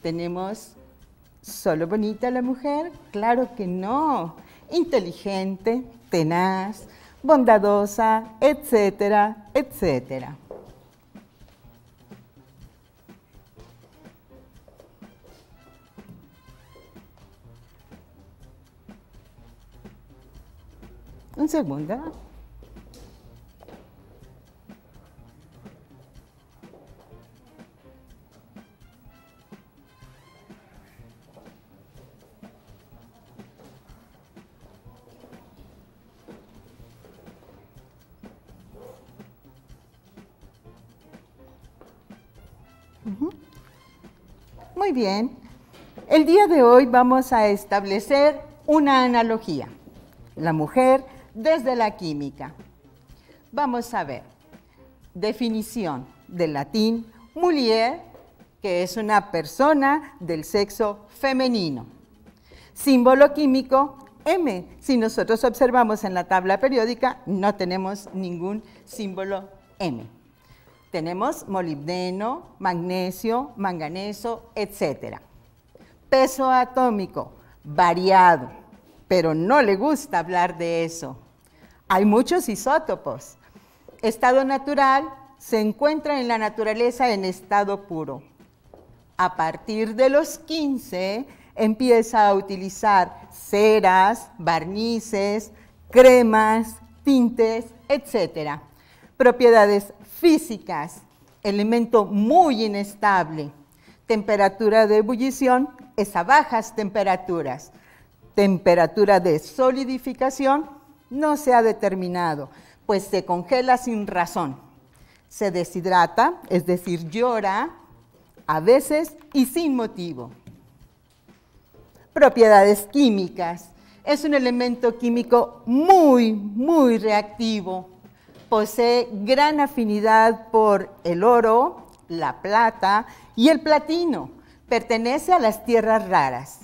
Tenemos ¿Solo bonita la mujer? Claro que no. Inteligente, tenaz, bondadosa, etcétera, etcétera. Un segundo. Muy bien. El día de hoy vamos a establecer una analogía. La mujer desde la química. Vamos a ver. Definición del latín mulier, que es una persona del sexo femenino. Símbolo químico M. Si nosotros observamos en la tabla periódica, no tenemos ningún símbolo M. Tenemos molibdeno, magnesio, manganeso, etc. Peso atómico, variado, pero no le gusta hablar de eso. Hay muchos isótopos. Estado natural se encuentra en la naturaleza en estado puro. A partir de los 15 empieza a utilizar ceras, barnices, cremas, tintes, etc. Propiedades físicas, elemento muy inestable. Temperatura de ebullición es a bajas temperaturas. Temperatura de solidificación no se ha determinado, pues se congela sin razón. Se deshidrata, es decir, llora, a veces y sin motivo. Propiedades químicas. Es un elemento químico muy reactivo. Posee gran afinidad por el oro, la plata y el platino. Pertenece a las tierras raras.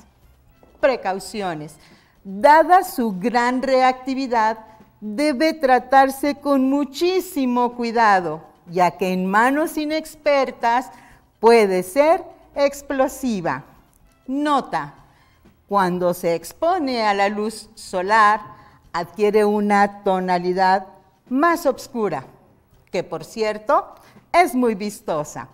Precauciones. Dada su gran reactividad, debe tratarse con muchísimo cuidado, ya que en manos inexpertas puede ser explosiva. Nota: cuando se expone a la luz solar, adquiere una tonalidad más oscura, que por cierto es muy vistosa,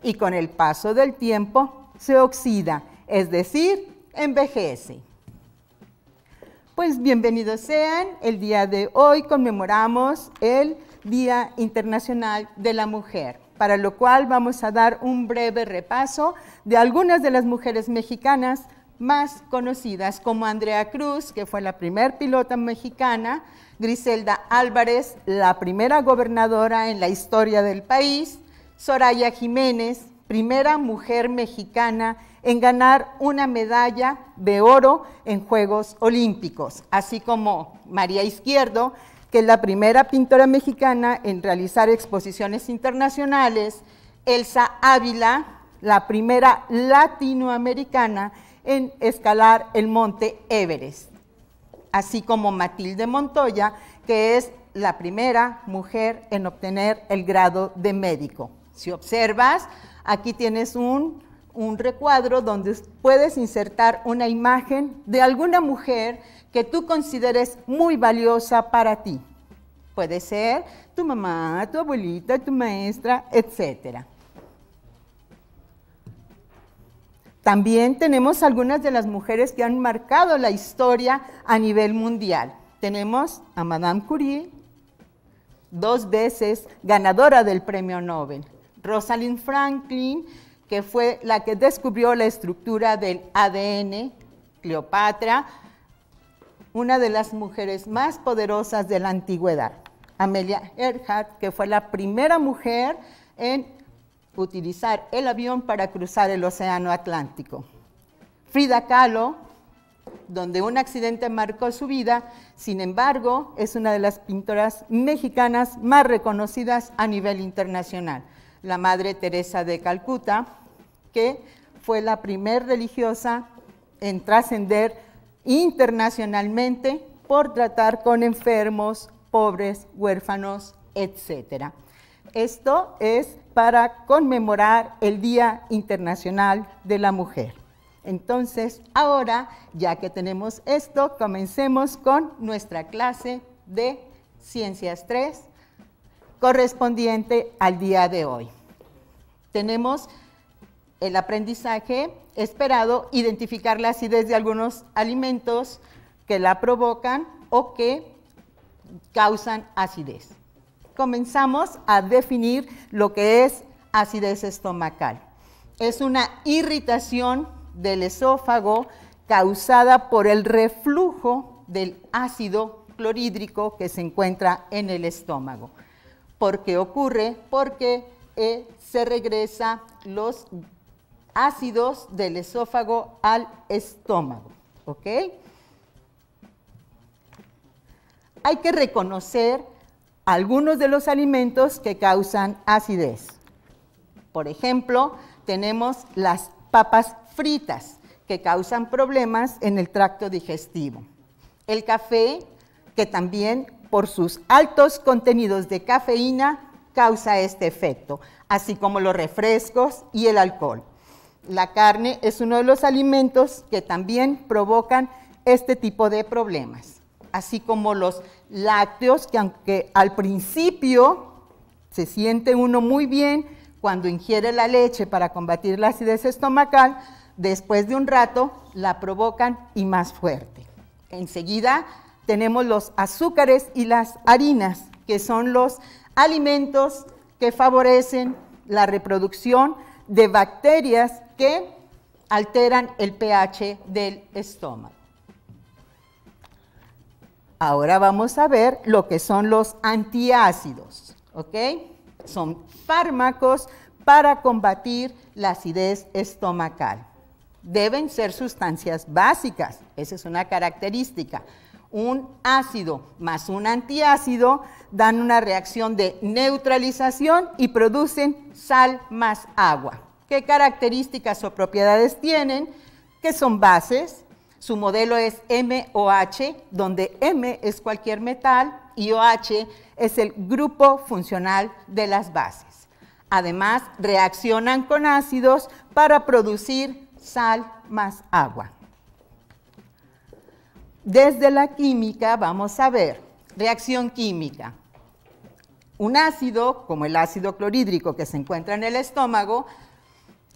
y con el paso del tiempo se oxida, es decir, envejece. Pues bienvenidos sean. El día de hoy conmemoramos el Día Internacional de la Mujer, para lo cual vamos a dar un breve repaso de algunas de las mujeres mexicanas más conocidas, como Andrea Cruz, que fue la primer pilota mexicana, Griselda Álvarez, la primera gobernadora en la historia del país, Soraya Jiménez, primera mujer mexicana en ganar una medalla de oro en Juegos Olímpicos, así como María Izquierdo, que es la primera pintora mexicana en realizar exposiciones internacionales, Elsa Ávila, la primera latinoamericana en escalar el monte Everest, así como Matilde Montoya, que es la primera mujer en obtener el grado de médico. Si observas, aquí tienes un recuadro donde puedes insertar una imagen de alguna mujer que tú consideres muy valiosa para ti. Puede ser tu mamá, tu abuelita, tu maestra, etc. También tenemos algunas de las mujeres que han marcado la historia a nivel mundial. Tenemos a Madame Curie, 2 veces ganadora del Premio Nobel. Rosalind Franklin, que fue la que descubrió la estructura del ADN. Cleopatra, una de las mujeres más poderosas de la antigüedad. Amelia Earhart, que fue la primera mujer en utilizar el avión para cruzar el océano Atlántico. Frida Kahlo, donde un accidente marcó su vida, sin embargo, es una de las pintoras mexicanas más reconocidas a nivel internacional. La Madre Teresa de Calcuta, que fue la primer religiosa en trascender internacionalmente por tratar con enfermos, pobres, huérfanos, etc. Esto es para conmemorar el Día Internacional de la Mujer. Entonces, ahora, ya que tenemos esto, comencemos con nuestra clase de Ciencias 3, correspondiente al día de hoy. Tenemos el aprendizaje esperado, identificar la acidez de algunos alimentos que la provocan o que causan acidez. Comenzamos a definir lo que es acidez estomacal. Es una irritación del esófago causada por el reflujo del ácido clorhídrico que se encuentra en el estómago. ¿Por qué ocurre? Porque se regresa los ácidos del esófago al estómago, ¿ok? Hay que reconocer algunos de los alimentos que causan acidez. Por ejemplo, tenemos las papas fritas, que causan problemas en el tracto digestivo. El café, que también por sus altos contenidos de cafeína causa este efecto, así como los refrescos y el alcohol. La carne es uno de los alimentos que también provocan este tipo de problemas, así como los lácteos, que aunque al principio se siente uno muy bien cuando ingiere la leche para combatir la acidez estomacal, después de un rato la provocan y más fuerte. Enseguida tenemos los azúcares y las harinas, que son los alimentos que favorecen la reproducción de bacterias que alteran el pH del estómago. Ahora vamos a ver lo que son los antiácidos, ¿ok? Son fármacos para combatir la acidez estomacal. Deben ser sustancias básicas, esa es una característica. Un ácido más un antiácido dan una reacción de neutralización y producen sal más agua. ¿Qué características o propiedades tienen? Que son bases. Su modelo es MOH, donde M es cualquier metal y OH es el grupo funcional de las bases. Además, reaccionan con ácidos para producir sal más agua. Desde la química vamos a ver reacción química. Un ácido, como el ácido clorhídrico que se encuentra en el estómago,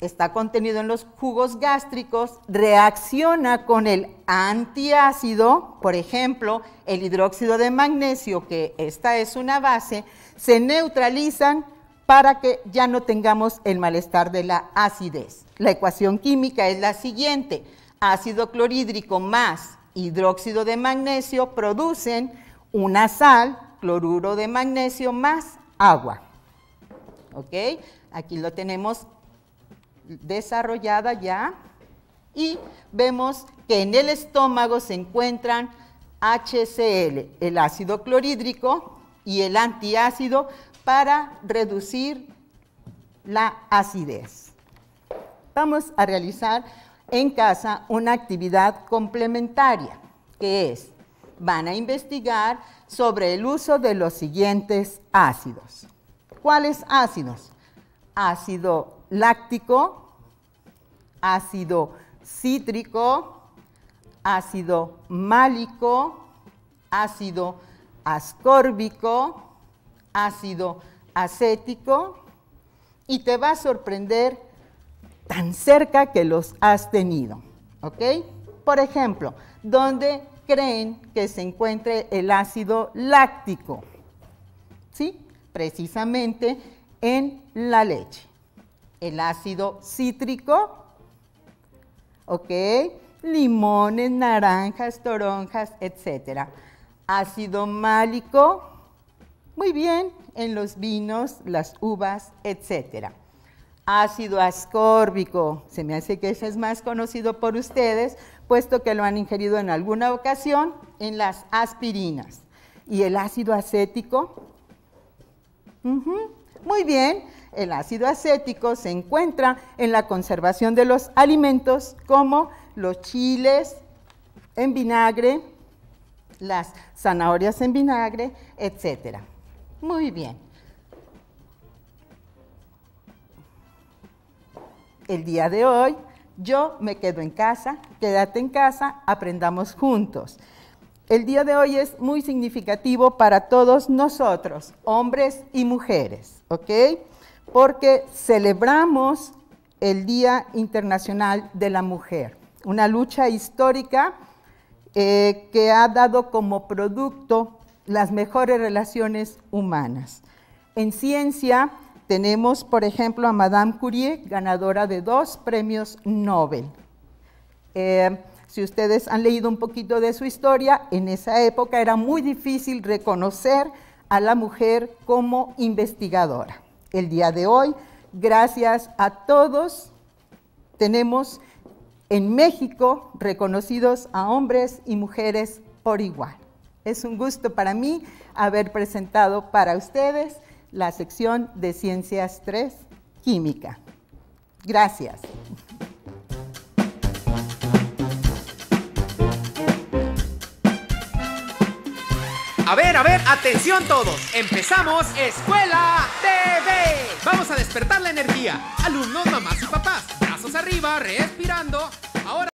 está contenido en los jugos gástricos, reacciona con el antiácido, por ejemplo, el hidróxido de magnesio, que esta es una base, se neutralizan para que ya no tengamos el malestar de la acidez. La ecuación química es la siguiente: ácido clorhídrico más hidróxido de magnesio producen una sal, cloruro de magnesio más agua. ¿Ok? Aquí lo tenemos desarrollada ya, y vemos que en el estómago se encuentran HCl, el ácido clorhídrico, y el antiácido para reducir la acidez. Vamos a realizar en casa una actividad complementaria, que es, van a investigar sobre el uso de los siguientes ácidos. ¿Cuáles ácidos? Ácido láctico, ácido cítrico, ácido málico, ácido ascórbico, ácido acético, y te va a sorprender tan cerca que los has tenido, ¿ok? Por ejemplo, ¿dónde creen que se encuentre el ácido láctico? ¿Sí? Precisamente en la leche. El ácido cítrico, ¿ok? Limones, naranjas, toronjas, etc. Ácido málico, muy bien, en los vinos, las uvas, etc. Ácido ascórbico, se me hace que ese es más conocido por ustedes, puesto que lo han ingerido en alguna ocasión en las aspirinas. ¿Y el ácido acético? Muy bien, el ácido acético se encuentra en la conservación de los alimentos, como los chiles en vinagre, las zanahorias en vinagre, etc. Muy bien. El día de hoy Yo me quedo en casa, quédate en casa, aprendamos juntos. El día de hoy es muy significativo para todos nosotros, hombres y mujeres, ¿ok? Porque celebramos el Día Internacional de la Mujer, una lucha histórica que ha dado como producto las mejores relaciones humanas. En ciencia tenemos, por ejemplo, a Madame Curie, ganadora de 2 premios Nobel. Si ustedes han leído un poquito de su historia, en esa época era muy difícil reconocer a la mujer como investigadora. El día de hoy, gracias a todos, tenemos en México reconocidos a hombres y mujeres por igual. Es un gusto para mí haber presentado para ustedes la sección de Ciencias 3, Química. Gracias. A ver, atención todos. Empezamos Escuela TV. Vamos a despertar la energía. Alumnos, mamás y papás, brazos arriba, respirando. Ahora